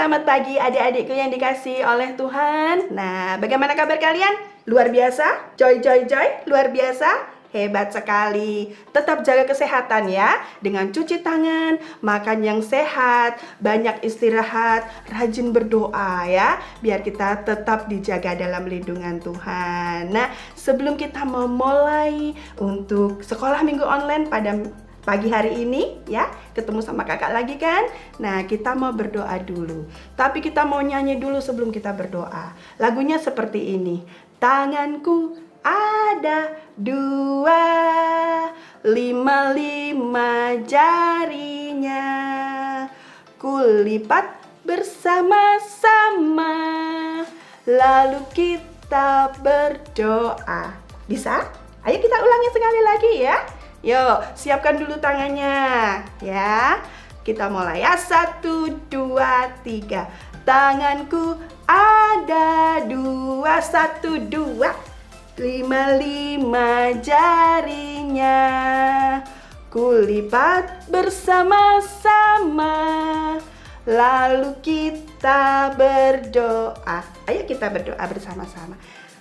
Selamat pagi adik-adikku yang dikasihi oleh Tuhan. Nah, bagaimana kabar kalian? Luar biasa? Joy, luar biasa? Hebat sekali. Tetap jaga kesehatan ya, dengan cuci tangan, makan yang sehat, banyak istirahat, rajin berdoa ya, biar kita tetap dijaga dalam lindungan Tuhan. Nah, sebelum kita memulai untuk sekolah minggu online pada pagi hari ini ya, ketemu sama kakak lagi kan. Nah, kita mau berdoa dulu, tapi kita mau nyanyi dulu sebelum kita berdoa. Lagunya seperti ini. Tanganku ada 2, 5 jarinya, kulipat bersama-sama, lalu kita berdoa. Bisa? Ayo kita ulangi sekali lagi ya. Yuk, siapkan dulu tangannya ya. Kita mulai ya. 1, 2, 3. Tanganku ada 2, 1, 2, 5 jarinya, kulipat bersama-sama, lalu kita berdoa. Ayo kita berdoa bersama-sama.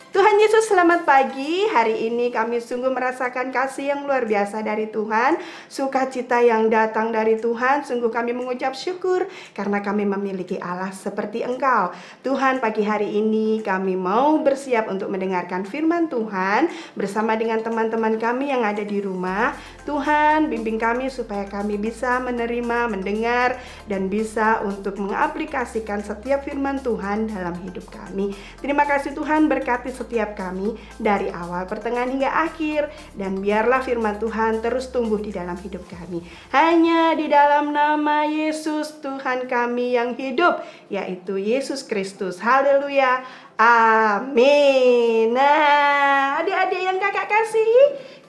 Tuhan Yesus, selamat pagi. Hari ini kami sungguh merasakan kasih yang luar biasa dari Tuhan, sukacita yang datang dari Tuhan. Sungguh kami mengucap syukur karena kami memiliki Allah seperti Engkau. Tuhan, pagi hari ini kami mau bersiap untuk mendengarkan firman Tuhan bersama dengan teman-teman kami yang ada di rumah. Tuhan, bimbing kami supaya kami bisa menerima, mendengar, dan bisa untuk mengaplikasikan setiap firman Tuhan dalam hidup kami. Terima kasih Tuhan, berkati setiap kami dari awal, pertengahan hingga akhir, dan biarlah firman Tuhan terus tumbuh di dalam hidup kami. Hanya di dalam nama Yesus Tuhan kami yang hidup, yaitu Yesus Kristus. Haleluya. Amin. Nah, adik-adik yang kakak kasihi,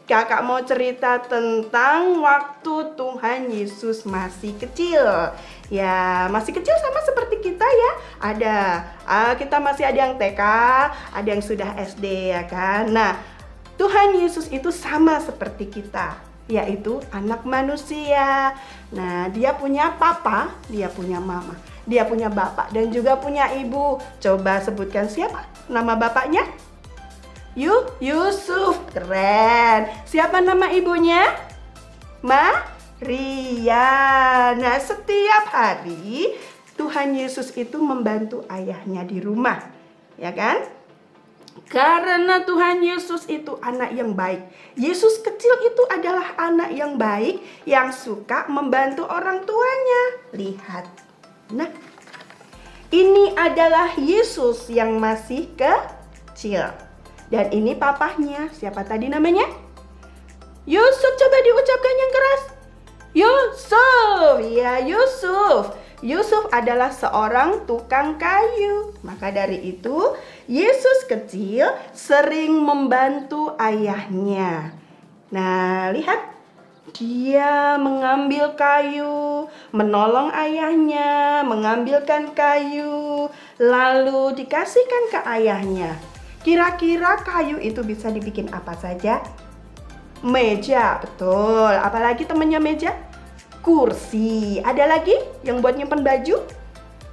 kakak mau cerita tentang waktu Tuhan Yesus masih kecil. Ya, masih kecil sama seperti kita ya. Kita masih ada yang TK, ada yang sudah SD ya kan. Nah, Tuhan Yesus itu sama seperti kita, yaitu anak manusia. Nah, dia punya papa, dia punya mama, dia punya bapak, dan juga punya ibu. Coba sebutkan siapa nama bapaknya? Yusuf. Keren. Siapa nama ibunya? Maria. Nah, setiap hari Tuhan Yesus itu membantu ayahnya di rumah, ya kan? Karena Tuhan Yesus itu anak yang baik. Yesus kecil itu adalah anak yang baik, yang suka membantu orang tuanya. Lihat. Nah, ini adalah Yesus yang masih kecil. Dan ini papahnya. Siapa tadi namanya? Yusuf. Coba diucapkan yang keras. Yusuf. Ya, Yusuf. Yusuf adalah seorang tukang kayu. Maka dari itu, Yesus kecil sering membantu ayahnya. Nah, lihat. Dia mengambil kayu, menolong ayahnya, mengambilkan kayu, lalu dikasihkan ke ayahnya. Kira-kira kayu itu bisa dibikin apa saja? Meja, betul. Apalagi temannya meja? Kursi. Ada lagi yang buat nyimpen baju?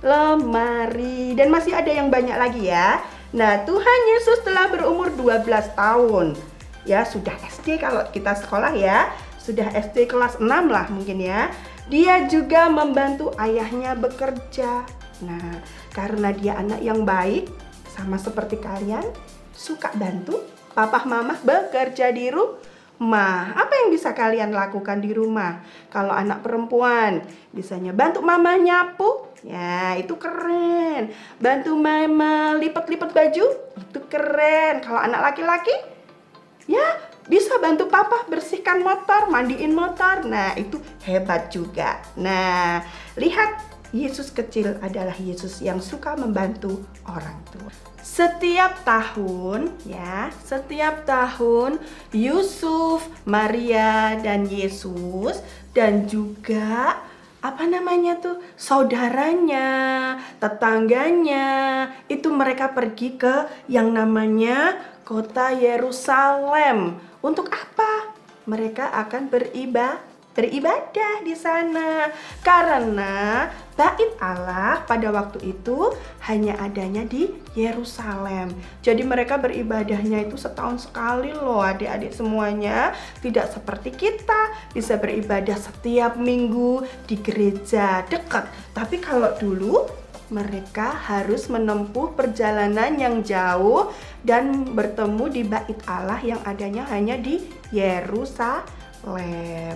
Lemari. Dan masih ada yang banyak lagi ya. Nah, Tuhan Yesus telah berumur 12 tahun. Ya, sudah SD kalau kita sekolah ya. Sudah SD kelas 6 lah mungkin ya. Dia juga membantu ayahnya bekerja. Nah, karena dia anak yang baik, sama seperti kalian, suka bantu papa mama bekerja di rumah. Apa yang bisa kalian lakukan di rumah? Kalau anak perempuan, bisanya bantu mama nyapu. Ya, itu keren. Bantu mama lipat-lipat baju, itu keren. Kalau anak laki-laki, ya bisa bantu papa bersihkan motor, mandiin motor. Nah, itu hebat juga. Nah, lihat. Yesus kecil adalah Yesus yang suka membantu orang tua. Setiap tahun Yusuf, Maria, dan Yesus, dan juga saudaranya, tetangganya, itu mereka pergi ke yang namanya kota Yerusalem. Untuk apa? Mereka akan beribadah. beribadah di sana. Karena bait Allah pada waktu itu hanya adanya di Yerusalem. Jadi mereka beribadahnya itu setahun sekali loh adik-adik semuanya. Tidak seperti kita bisa beribadah setiap minggu di gereja dekat. Tapi kalau dulu mereka harus menempuh perjalanan yang jauh dan bertemu di bait Allah yang adanya hanya di Yerusalem.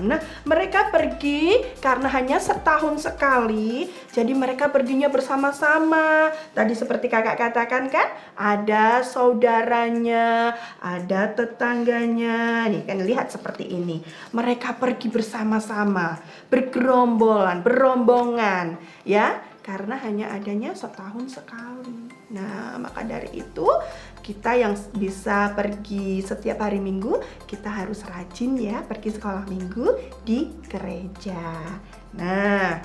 Nah, mereka pergi karena hanya setahun sekali, jadi mereka perginya bersama-sama. Tadi seperti kakak katakan kan, ada saudaranya, ada tetangganya. Nih kan lihat seperti ini. Mereka pergi bersama-sama, bergerombolan, berombongan, ya. Karena hanya adanya setahun sekali. Nah, maka dari itu kita yang bisa pergi setiap hari Minggu, kita harus rajin ya pergi sekolah Minggu di gereja. Nah,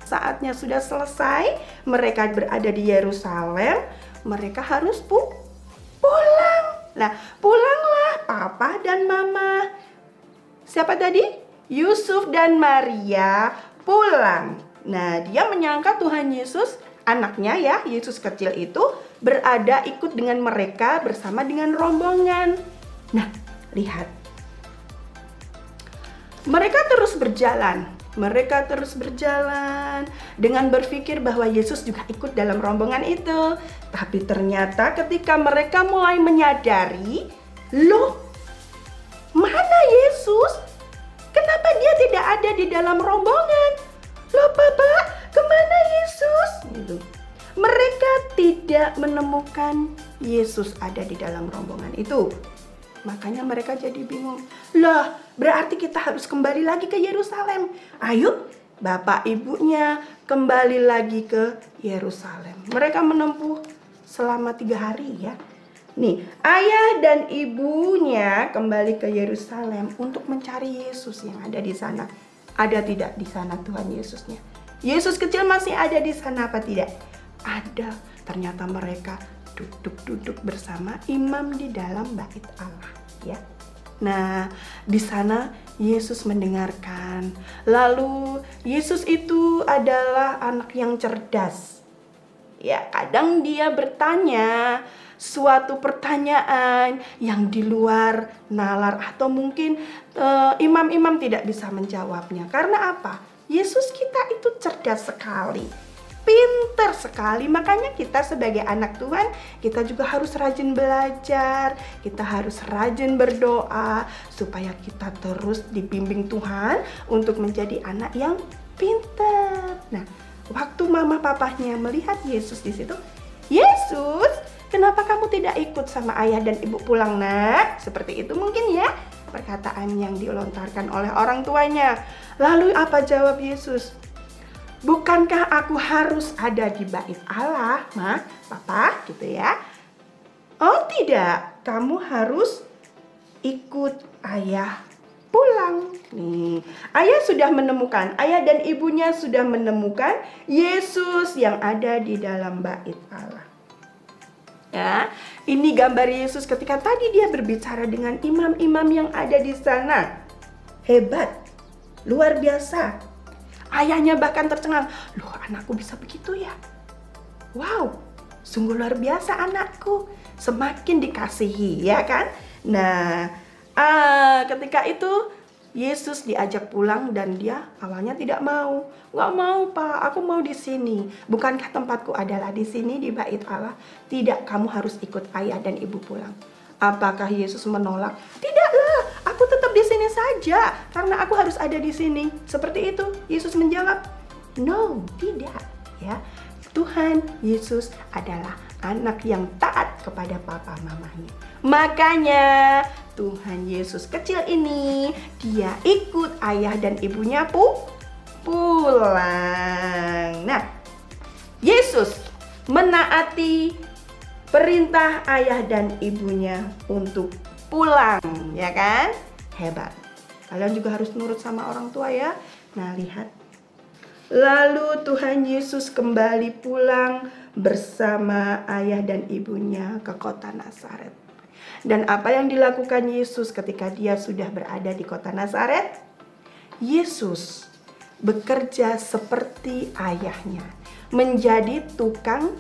saatnya sudah selesai, mereka berada di Yerusalem, mereka harus pulang. Nah, pulanglah papa dan mama. Siapa tadi? Yusuf dan Maria pulang. Nah, dia menyangka Tuhan Yesus, anaknya ya, Yesus kecil itu berada ikut dengan mereka bersama dengan rombongan. Nah, lihat. Mereka terus berjalan. Mereka terus berjalan dengan berpikir bahwa Yesus juga ikut dalam rombongan itu. Tapi ternyata ketika mereka mulai menyadari, loh, mana Yesus? Kenapa dia tidak ada di dalam rombongan? Loh Papa, kemana Yesus? Gitu. Mereka tidak menemukan Yesus ada di dalam rombongan itu. Makanya mereka jadi bingung. Lah, berarti kita harus kembali lagi ke Yerusalem. Ayo, bapak ibunya kembali lagi ke Yerusalem. Mereka menempuh selama 3 hari ya. Nih, ayah dan ibunya kembali ke Yerusalem untuk mencari Yesus yang ada di sana. Ada tidak di sana Tuhan Yesusnya? Yesus kecil masih ada di sana apa tidak? Ada. Ternyata mereka duduk-duduk bersama imam di dalam bait Allah, ya. Nah, di sana Yesus mendengarkan. Lalu Yesus itu adalah anak yang cerdas. Ya, kadang dia bertanya suatu pertanyaan yang di luar nalar atau mungkin imam-imam tidak bisa menjawabnya. Karena apa? Yesus kita itu cerdas sekali, pintar sekali. Makanya kita sebagai anak Tuhan, kita juga harus rajin belajar, kita harus rajin berdoa supaya kita terus dibimbing Tuhan untuk menjadi anak yang pintar. Nah, waktu mama papahnya melihat Yesus di situ, Yesus, kenapa kamu tidak ikut sama ayah dan ibu pulang, nak? Seperti itu mungkin ya perkataan yang dilontarkan oleh orang tuanya. Lalu apa jawab Yesus? Bukankah aku harus ada di bait Allah, Ma, Papa, gitu ya? Oh tidak, kamu harus ikut ayah pulang. Nih, ayah sudah menemukan, ayah dan ibunya sudah menemukan Yesus yang ada di dalam bait Allah. Ya, ini gambar Yesus ketika tadi dia berbicara dengan imam-imam yang ada di sana. Hebat, luar biasa. Ayahnya bahkan tercengang, loh anakku bisa begitu ya? Wow, sungguh luar biasa anakku, semakin dikasihi ya kan? Nah, ketika itu Yesus diajak pulang dan dia awalnya tidak mau. Nggak mau Pak, aku mau di sini. Bukankah tempatku adalah di sini di bait Allah? Tidak, kamu harus ikut ayah dan ibu pulang. Apakah Yesus menolak? Tidaklah, aku tetap di sini saja karena aku harus ada di sini. Seperti itu Yesus menjawab, no, tidak. Ya, Tuhan Yesus adalah anak yang taat kepada papa mamanya. Makanya Tuhan Yesus kecil ini dia ikut ayah dan ibunya pulang. Nah, Yesus menaati perintah ayah dan ibunya untuk pulang, ya kan? Hebat. Kalian juga harus nurut sama orang tua ya. Nah, lihat. Lalu Tuhan Yesus kembali pulang bersama ayah dan ibunya ke kota Nazaret. Dan apa yang dilakukan Yesus ketika dia sudah berada di kota Nazaret? Yesus bekerja seperti ayahnya, menjadi tukang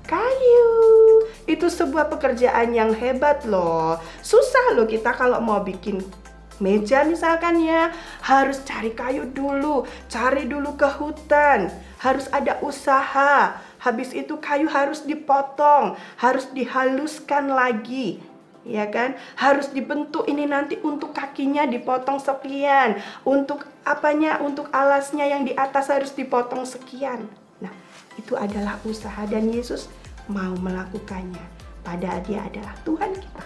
kayu. Itu sebuah pekerjaan yang hebat loh. Susah loh kita kalau mau bikin meja misalkan ya, harus cari kayu dulu, cari dulu ke hutan, harus ada usaha. Habis itu kayu harus dipotong, harus dihaluskan lagi. Ya kan, harus dibentuk ini nanti untuk kakinya dipotong sekian, untuk apanya, untuk alasnya yang di atas harus dipotong sekian. Nah, itu adalah usaha dan Yesus mau melakukannya. Padahal dia adalah Tuhan kita.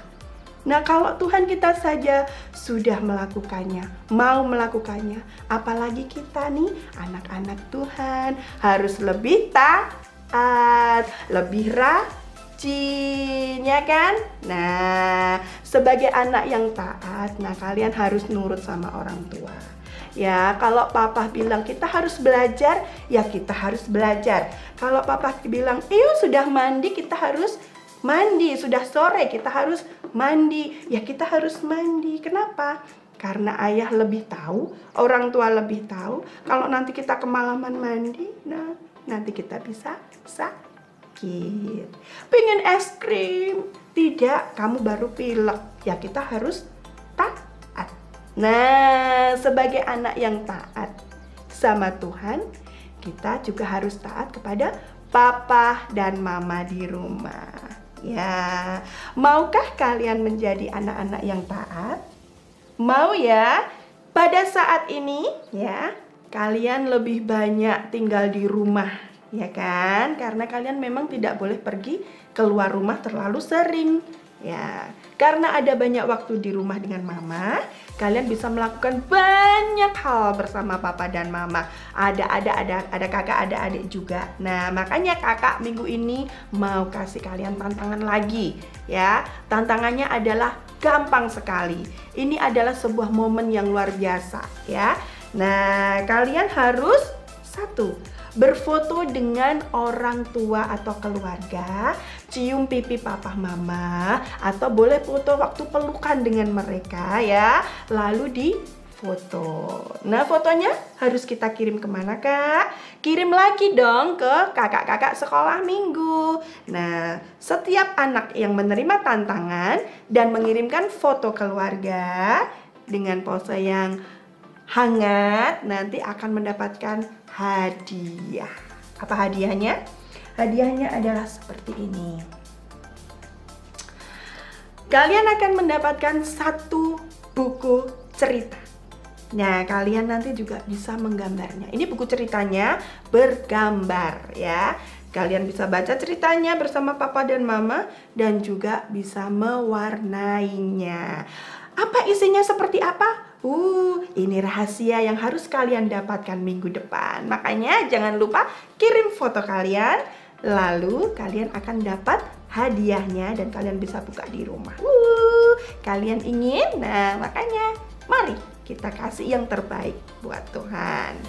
Nah, kalau Tuhan kita saja sudah melakukannya, mau melakukannya, apalagi kita nih, anak-anak Tuhan, harus lebih taat, lebih rajin, ya kan? Nah, sebagai anak yang taat, nah kalian harus nurut sama orang tua. Ya, kalau papa bilang kita harus belajar, ya kita harus belajar. Kalau papa bilang, sudah mandi, kita harus mandi. Sudah sore, kita harus mandi. Ya, kita harus mandi. Kenapa? Karena ayah lebih tahu, orang tua lebih tahu. Kalau nanti kita kemalaman mandi, nah nanti kita bisa sakit. Pengen es krim? Tidak, kamu baru pilek. Ya, kita harus taat. Nah, sebagai anak yang taat sama Tuhan, kita juga harus taat kepada papa dan mama di rumah. Ya, maukah kalian menjadi anak-anak yang taat? Mau ya? Pada saat ini ya, kalian lebih banyak tinggal di rumah, ya kan? Karena kalian memang tidak boleh pergi keluar rumah terlalu sering. Ya, karena ada banyak waktu di rumah dengan mama, kalian bisa melakukan banyak hal bersama papa dan mama. Ada kakak, ada adik juga. Nah, makanya kakak minggu ini mau kasih kalian tantangan lagi, ya. Tantangannya adalah gampang sekali. Ini adalah sebuah momen yang luar biasa, ya. Nah, kalian harus berfoto dengan orang tua atau keluarga, cium pipi papa mama, atau boleh foto waktu pelukan dengan mereka ya, lalu difoto. Nah, fotonya harus kita kirim kemana, Kak? Kirim lagi dong ke kakak-kakak sekolah minggu. Nah, setiap anak yang menerima tantangan dan mengirimkan foto keluarga dengan pose yang hangat, nanti akan mendapatkan hadiah. Apa hadiahnya? Hadiahnya adalah seperti ini. Kalian akan mendapatkan 1 buku cerita. Nah, kalian nanti juga bisa menggambarnya. Ini buku ceritanya bergambar ya. Kalian bisa baca ceritanya bersama papa dan mama dan juga bisa mewarnainya. Apa isinya, seperti apa? Ini rahasia yang harus kalian dapatkan minggu depan. Makanya jangan lupa kirim foto kalian, lalu kalian akan dapat hadiahnya dan kalian bisa buka di rumah. Kalian ingin? Nah, makanya mari kita kasih yang terbaik buat Tuhan.